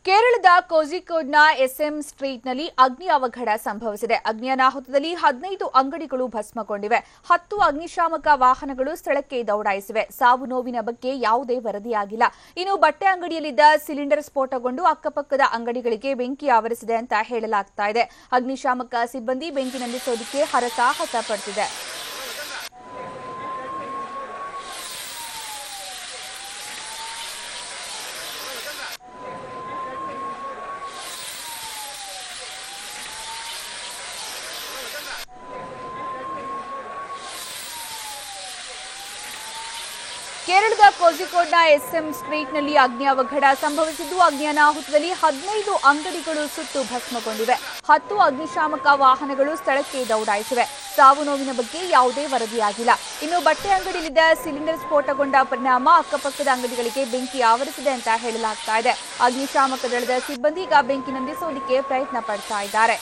ಕೇರಳದ ಕೋಜಿಕೋಡ್ನ ಎಸ್ಎಂ ಸ್ಟ್ರೀಟ್ನಲ್ಲಿ ಅಗ್ನಿ ಅವಘಡ ಸಂಭವಿಸಿದೆ. ಅಗ್ನಿ ಅನಾಹುತದಲ್ಲಿ 15 ಅಂಗಡಿಗಳು ಭಸ್ಮಗೊಂಡಿವೆ. 10 ಅಗ್ನಿಶಾಮಕ ವಾಹನಗಳು ಸ್ಥಳಕ್ಕೆ ದೌಡಾಯಿಸಿವೆ. ಸಾವು ನೋವಿನ ಬಗ್ಗೆ ಯಾವುದೇ ವರದಿಯಾಗಿಲ್ಲ. ಇನ್ನು ಬಟ್ಟೆ ಅಂಗಡಿಯಲ್ಲಿದ್ದ ಸಿಲಿಂಡರ್ ಸ್ಫೋಟಗೊಂಡು ಅಕ್ಕಪಕ್ಕದ ಅಂಗಡಿಗಳಿಗೆ ಬೆಂಕಿ ಆವರಿಸಿದೆ ಅಂತ ಹೇಳಲಾಗ್ತಾ ಇದೆ. ಅಗ್ನಿಶಾಮಕ ಸಿಬ್ಬಂದಿ ಬೆಂಕಿ ನಂದಿಸೋದಕ್ಕೆ ಹರಸಾಹಸ ಪಡ್ತಿದೆ. ಕೇರಳದ ಕೋಜಿಕೋಡ್ನ ಎಸ್ಎಂ ಸ್ಟ್ರೀಟ್ನಲ್ಲಿ ಅಗ್ನಿ ಅವಘಡ ಸಂಭವಿಸಿದ್ದು, ಅಗ್ನಿ ಅನಾಹುತದಲ್ಲಿ 15 ಅಂಗಡಿಗಳು ಸುಟ್ಟು ಭಸ್ಮಗೊಂಡಿವೆ. 10 ಅಗ್ನಿಶಾಮಕ ವಾಹನಗಳು ಸ್ಥಳಕ್ಕೆ ದೌಡಾಯಿಸಿವೆ. ಸಾವು ನೋವಿನ ಬಗ್ಗೆ ಯಾವುದೇ ವರದಿಯಾಗಿಲ್ಲ. ಇನ್ನು ಬಟ್ಟೆ ಅಂಗಡಿಯಲ್ಲಿದ್ದ ಸಿಲಿಂಡರ್ ಸ್ಫೋಟಗೊಂಡ ಪರಿಣಾಮ ಅಕ್ಕಪಕ್ಕದ ಅಂಗಡಿಗಳಿಗೆ ಬೆಂಕಿ ಆವರಿಸಿದೆ ಅಂತ ಹೇಳಲಾಗ್ತಾ ಇದೆ. ಅಗ್ನಿಶಾಮಕ ದಳದ ಸಿಬ್ಬಂದಿ ಈಗ ಬೆಂಕಿ ನಂದಿಸೋದಕ್ಕೆ ಪ್ರಯತ್ನ ಪಡ್ತಾ ಇದ್ದಾರೆ.